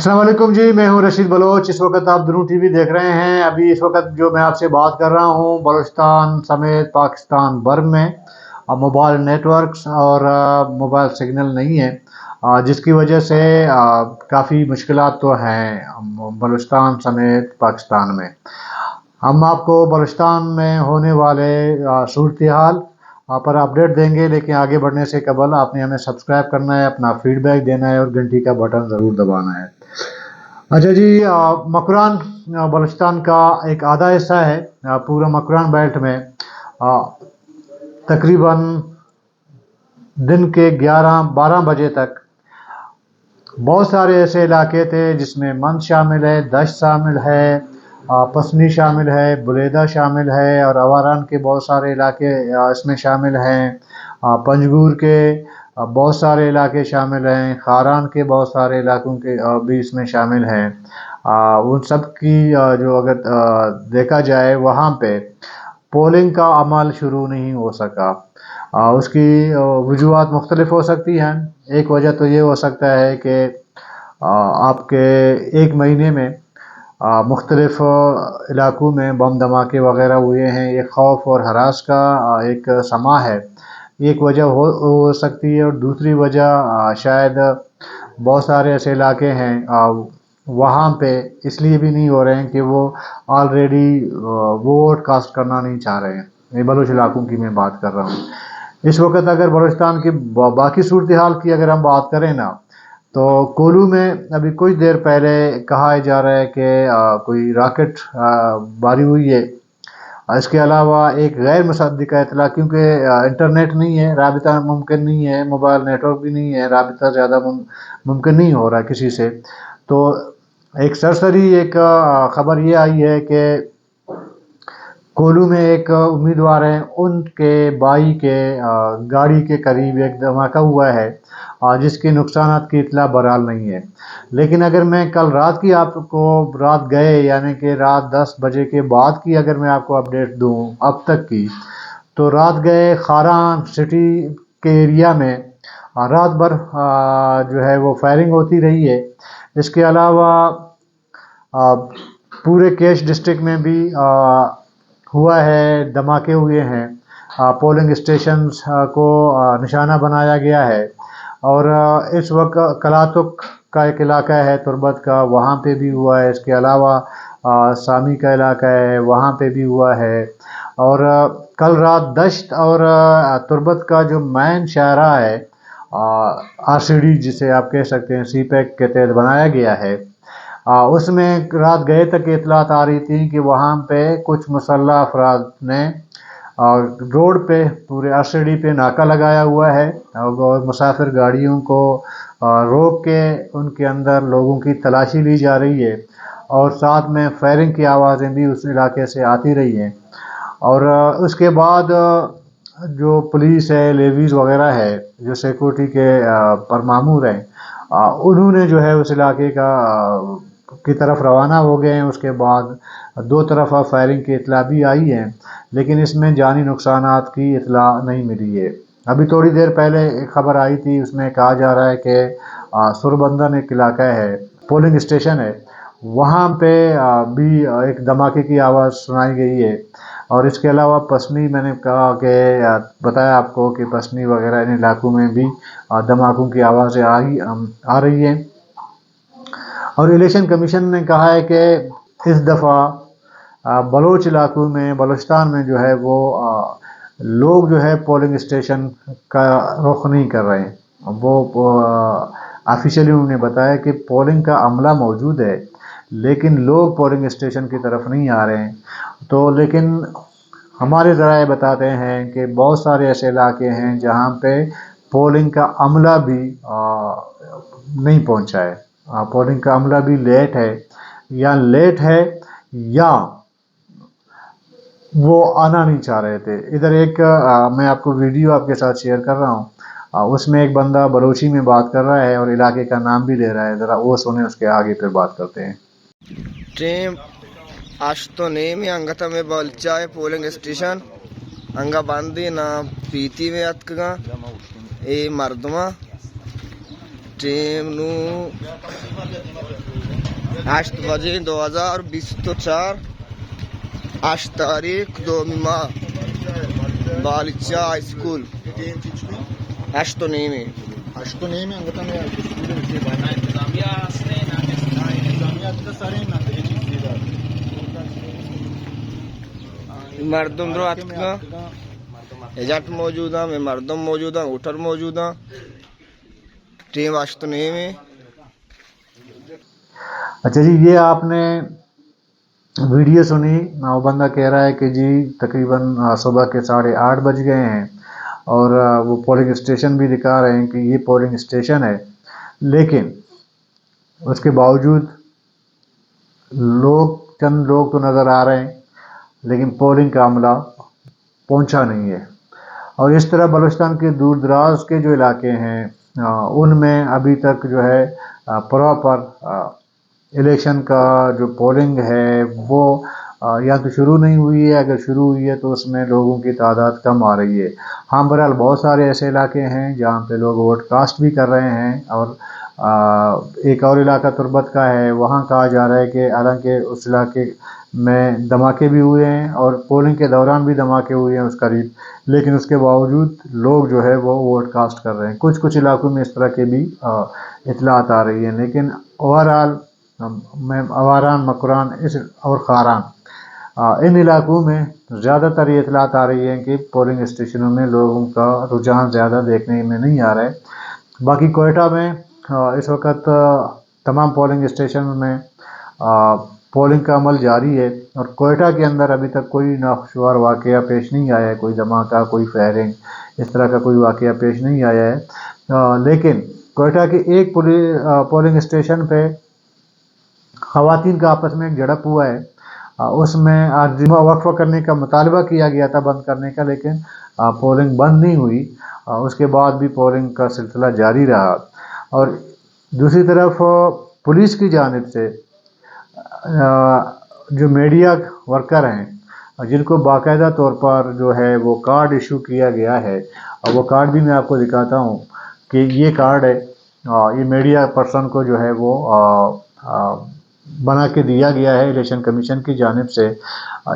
अस्सलाम वालेकुम जी, मैं हूं रशीद बलोच। इस वक्त आप दुनू टीवी देख रहे हैं। अभी इस वक्त जो मैं आपसे बात कर रहा हूं, बलूचिस्तान समेत पाकिस्तान भर में मोबाइल नेटवर्क्स और मोबाइल सिग्नल नहीं है, जिसकी वजह से काफ़ी मुश्किलात तो हैं बलूचिस्तान समेत पाकिस्तान में। हम आपको बलूचिस्तान में होने वाले सूरत हाल पर अपडेट देंगे, लेकिन आगे बढ़ने से कबल आपने हमें सब्सक्राइब करना है, अपना फीडबैक देना है और घंटी का बटन ज़रूर दबाना है। अच्छा जी, मकरान बलूचिस्तान का एक आधा हिस्सा है। पूरा मकरान बेल्ट में तकरीबन दिन के 11-12 बजे तक बहुत सारे ऐसे इलाके थे जिसमें मंद शामिल है, दश्त शामिल है, पसनी शामिल है, बुलेदा शामिल है और अवारान के बहुत सारे इलाके इसमें शामिल हैं। पंजगूर के बहुत सारे इलाके शामिल हैं, खारान के बहुत सारे इलाकों के भी इसमें शामिल हैं। उन सब की जो अगर देखा जाए, वहाँ पे पोलिंग का अमल शुरू नहीं हो सका। उसकी वजूहात मुख्तलिफ हो सकती हैं। एक वजह तो ये हो सकता है कि आपके एक महीने में मुख्तलिफ इलाकों में बम धमाके वगैरह हुए हैं। एक खौफ और हरास का एक समा है, एक वजह हो सकती है। और दूसरी वजह शायद बहुत सारे ऐसे इलाके हैं वहाँ पे इसलिए भी नहीं हो रहे हैं कि वो ऑलरेडी वोट कास्ट करना नहीं चाह रहे हैं। ये बलूच इलाकों की मैं बात कर रहा हूँ। इस वक्त अगर बलूचिस्तान की बाकी सूरत हाल की अगर हम बात करें ना, तो कोलू में अभी कुछ देर पहले कहा जा रहा है कि कोई रॉकेट बारी हुई है। इसके अलावा एक गैर मुसद्दिक़ा इतला, क्योंकि इंटरनेट नहीं है, राबिता मुमकिन नहीं है, मोबाइल नेटवर्क भी नहीं है, राबिता ज़्यादा मुमकिन नहीं हो रहा किसी से। तो एक सरसरी एक ख़बर ये आई है कि कोलू में एक उम्मीदवार हैं, उनके बाई के गाड़ी के करीब एक धमाका हुआ है जिसके नुकसानात की इतला बहरहाल नहीं है। लेकिन अगर मैं कल रात की आपको रात गए यानी कि रात 10 बजे के बाद की अगर मैं आपको अपडेट दूं अब तक की, तो रात गए खारान सिटी के एरिया में रात भर जो है वो फायरिंग होती रही है। इसके अलावा पूरे केश डिस्ट्रिक्ट में भी हुआ है, धमाके हुए हैं। पोलिंग स्टेशंस को निशाना बनाया गया है। और इस वक्त कलातुक का एक इलाका है तुर्बत का, वहाँ पे भी हुआ है। इसके अलावा सामी का इलाका है, वहाँ पे भी हुआ है। और कल रात दश्त और तुर्बत का जो मैन शाहरा है, RCD जिसे आप कह सकते हैं, CPEC के तहत बनाया गया है, उसमें रात गए तक इतलात आ रही थी कि वहाँ पे कुछ मुसल्लह अफराद ने रोड पे पूरे RCD पे नाका लगाया हुआ है और मुसाफिर गाड़ियों को रोक के उनके अंदर लोगों की तलाशी ली जा रही है। और साथ में फायरिंग की आवाज़ें भी उस इलाके से आती रही हैं। और उसके बाद जो पुलिस है, लेवीज़ वगैरह है, जो सिक्योरिटी के पर मामूर हैं, उन्होंने जो है उस इलाके की तरफ रवाना हो गए हैं। उसके बाद दो तरफा फायरिंग की इतला भी आई है, लेकिन इसमें जानी नुकसानात की इतला नहीं मिली है। अभी थोड़ी देर पहले एक खबर आई थी, उसमें कहा जा रहा है कि सुरबंदन एक इलाका है, पोलिंग स्टेशन है, वहाँ पे भी एक धमाके की आवाज़ सुनाई गई है। और इसके अलावा पसनी, मैंने कहा कि बताया आपको कि पसनी वगैरह इन इलाकों में भी धमाकों की आवाज़ें आ रही हैं। और इलेक्शन कमीशन ने कहा है कि इस दफ़ा बलोच इलाकों में, बलूचिस्तान में जो है वो लोग जो है पोलिंग स्टेशन का रुख नहीं कर रहे हैं। वो ऑफिशियली उन्होंने बताया कि पोलिंग का अमला मौजूद है, लेकिन लोग पोलिंग स्टेशन की तरफ नहीं आ रहे हैं। तो लेकिन हमारे ज़राए बताते हैं कि बहुत सारे ऐसे इलाके हैं जहाँ पे पोलिंग का अमला भी नहीं पहुँचा है। पोलिंग का अमला भी लेट है या वो आना नहीं चाह रहे थे। इधर एक मैं आपको वीडियो आपके साथ शेयर कर रहा हूँ, उसमें एक बंदा बलोची में बात कर रहा है और इलाके का नाम भी ले रहा है। ज़रा वो सुने, उसके आगे फिर बात करते हैं। टीम अस्तो नेमी अंगता में बलचाए पोलिंग स्टेशन अंगा बांधी ना पीती में अतकगा ए मर्दमा टीम नु 8 बजे 2024 8 तारीख 2 माह बालिचा स्कूल अष्टोनेमी Ashtonemi angatamaya मर्दम रात का एजेंट मौजूद है, मैं मर्दम मौजूद हूँ, उठर मौजूद हूँ, टीम अष्टोनेमी। अच्छा जी, ये आपने वीडियो सुनी। वो बंदा कह रहा है कि जी तकरीबन सुबह के 8:30 बज गए हैं और वो पोलिंग स्टेशन भी दिखा रहे हैं कि ये पोलिंग स्टेशन है, लेकिन उसके बावजूद चंद लोग तो नज़र आ रहे हैं, लेकिन पोलिंग का अमला पहुंचा नहीं है। और इस तरह बलूचिस्तान के दूर दराज के जो इलाके हैं उनमें अभी तक जो है प्रॉपर इलेक्शन का जो पोलिंग है वो या तो शुरू नहीं हुई है, अगर शुरू हुई है तो उसमें लोगों की तादाद कम आ रही है। हाँ, बहरहाल बहुत सारे ऐसे इलाके हैं जहाँ पे लोग वोट कास्ट भी कर रहे हैं, और एक और इलाका तुर्बत का है, वहाँ कहा जा रहा है कि हालांकि उस इलाके में धमाके भी हुए हैं और पोलिंग के दौरान भी धमाके हुए हैं उस करीब, लेकिन उसके बावजूद लोग जो है वो वोट कास्ट कर रहे हैं। कुछ इलाकों में इस तरह के भी इतलात आ रही हैं, लेकिन ओवरऑल अवारान, मकरान और खारान इन इलाकों में ज़्यादातर ये इतलात आ रही हैं कि पोलिंग स्टेशनों में लोगों का रुझान ज़्यादा देखने में नहीं आ रहा है। बाकी कोयटा में इस वक्त तमाम पोलिंग स्टेशन में पोलिंग का अमल जारी है, और कोयटा के अंदर अभी तक कोई नाखुशगवार वाक़या पेश नहीं आया है, कोई धमाका, कोई फायरिंग, इस तरह का कोई वाक़या पेश नहीं आया है। लेकिन कोयटा के एक पोलिंग स्टेशन पे ख़वातीन का आपस में एक झड़प हुआ है। उसमें आज वक्फ़ा करने का मुतालबा किया गया था, बंद करने का, लेकिन पोलिंग बंद नहीं हुई। उसके बाद भी पोलिंग का सिलसिला जारी रहा। और दूसरी तरफ पुलिस की जानिब से जो मीडिया वर्कर हैं जिनको बाकायदा तौर पर जो है वो कार्ड इशू किया गया है, और वो कार्ड भी मैं आपको दिखाता हूँ कि ये कार्ड है, ये मीडिया पर्सन को जो है वो बना के दिया गया है इलेक्शन कमीशन की जानिब से।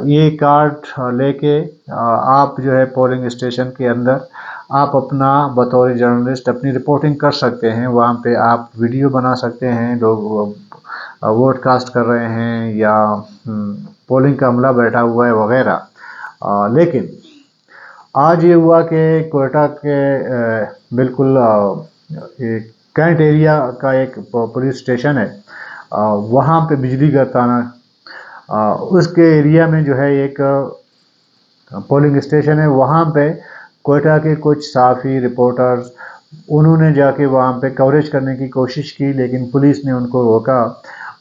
ये कार्ड लेके आप जो है पोलिंग स्टेशन के अंदर आप अपना बतौर जर्नलिस्ट अपनी रिपोर्टिंग कर सकते हैं। वहाँ पे आप वीडियो बना सकते हैं, लोग वोट कास्ट कर रहे हैं या पोलिंग का अमला बैठा हुआ है वगैरह। लेकिन आज ये हुआ कि कोयटा के बिल्कुल कैंट एरिया का एक पुलिस स्टेशन है, वहाँ पे बिजली का ताना, उसके एरिया में जो है एक पोलिंग स्टेशन है। वहाँ पे कोयटा के कुछ सहाफ़ी रिपोर्टर्स उन्होंने जाके वहाँ पे कवरेज करने की कोशिश की, लेकिन पुलिस ने उनको रोका।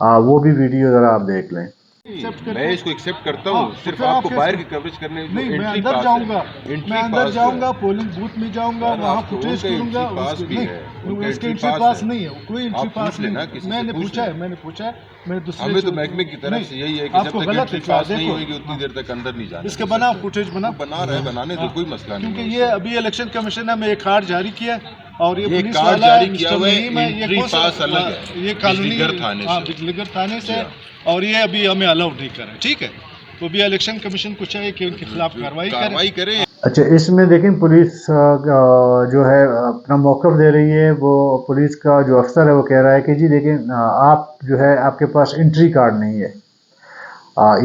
वो भी वीडियो ज़रा आप देख लें। मैं इसको एक्सेप्ट करता हूँ, सिर्फ आपको बाहर की कवरेज करने नहीं, मैं अंदर जाऊंगा, पोलिंग बूथ में जाऊंगा, वहाँ फुटेज करूंगा। उसके एंट्री पास नहीं है, कोई एंट्री पास नहीं। मैंने पूछा है, मैंने दूसरे हमें तो महकमे की तरफ से यही है कि जब तक एंट्री पास नहीं होगी उतनी देर तक अंदर नहीं जाना। इसके बना फुटेज बना रहे, बनाने तो कोई मसला नहीं, क्योंकि ये अभी इलेक्शन कमीशन ने एक कार्ड जारी किया और ये पुलिस कार्ड वाला जारी किया हुआ है, एंट्री पास अलग है, ये कानूनी बिजलीघर थाने से, और ये अभी हमें अलाउड नहीं कर रहे। ठीक है, तो भी इलेक्शन कमीशन को चाहिए कि उनके खिलाफ कार्रवाई करे। अच्छा, इसमें देखें पुलिस जो है अपना मौक़िफ़ दे रही है। वो पुलिस का जो अफसर है वो कह रहा है कि जी देखें, आप जो है आपके पास एंट्री कार्ड नहीं है,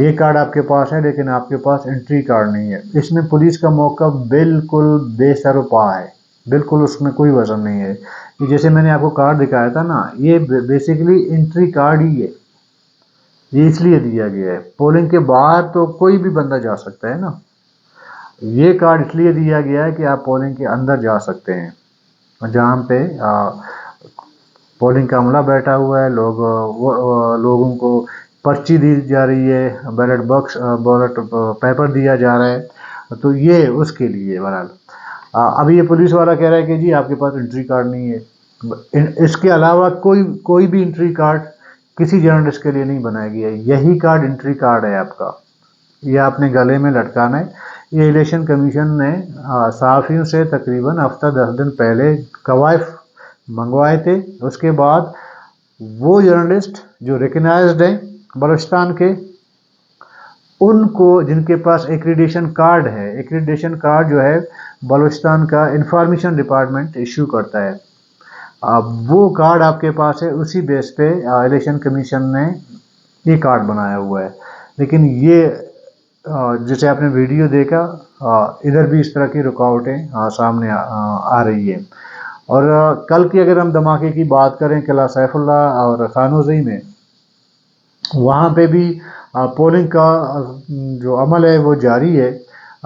ये कार्ड आपके पास है लेकिन आपके पास एंट्री कार्ड नहीं है। इसमें पुलिस का मौक़िफ़ बिल्कुल बेसरोपा है, बिल्कुल उसमें कोई वज़न नहीं है। कि जैसे मैंने आपको कार्ड दिखाया था ना, ये बेसिकली एंट्री कार्ड ही है, ये इसलिए दिया गया है। पोलिंग के बाहर तो कोई भी बंदा जा सकता है ना, ये कार्ड इसलिए दिया गया है कि आप पोलिंग के अंदर जा सकते हैं, जहाँ पे पोलिंग का अमला बैठा हुआ है, लोगों को पर्ची दी जा रही है, बैलेट पेपर दिया जा रहा है, तो ये उसके लिए। बहरहाल अभी ये पुलिस वाला कह रहा है कि जी आपके पास एंट्री कार्ड नहीं है। इसके अलावा कोई भी एंट्री कार्ड किसी जर्नलिस्ट के लिए नहीं बनाया गया है। यही कार्ड एंट्री कार्ड है आपका, ये आपने गले में लटकाना है। ये इलेक्शन कमीशन ने सहाफ़ियों से तकरीबन हफ्ता 10 दिन पहले कवायफ मंगवाए थे। उसके बाद वो जर्नलिस्ट जो रिकग्नाइज्ड हैं बलूचिस्तान के, उनको जिनके पास एक्रीडिटेशन कार्ड है, एक्रीडिटेशन कार्ड जो है बलूचिस्तान का इंफॉर्मेशन डिपार्टमेंट इशू करता है, वो कार्ड आपके पास है, उसी बेस पे इलेक्शन कमीशन ने ये कार्ड बनाया हुआ है। लेकिन ये जैसे आपने वीडियो देखा, इधर भी इस तरह की रुकावटें सामने आ रही है। और कल की अगर हम धमाके की बात करें किला सैफुल्लाह और खानोज़ई में, वहाँ पे भी पोलिंग का जो अमल है वो जारी है,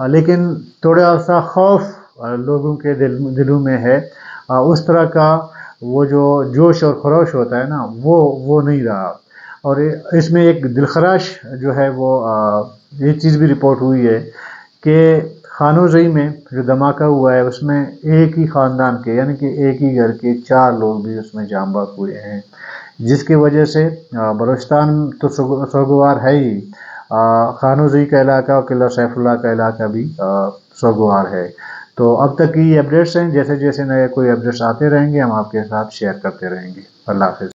लेकिन थोड़ा सा खौफ लोगों के दिलों में है। उस तरह का वो जो जोश और खरोश होता है ना, वो नहीं रहा। और इसमें एक दिलखराश जो है वो ये चीज़ भी रिपोर्ट हुई है कि खानोज़ई में जो धमाका हुआ है उसमें एक ही ख़ानदान के, यानी कि एक ही घर के 4 लोग भी उसमें जाम बहक हुए हैं, जिसकी वजह से बलूचिस्तान तो सोगवार है ही, खानोज़ई का इलाका और किला सैफुल्लाह का इलाका भी सोगवार है। तो अब तक की ये अपडेट्स हैं, जैसे जैसे नए कोई अपडेट्स आते रहेंगे हम आपके साथ शेयर करते रहेंगे। अल्लाह हाफ़िज़।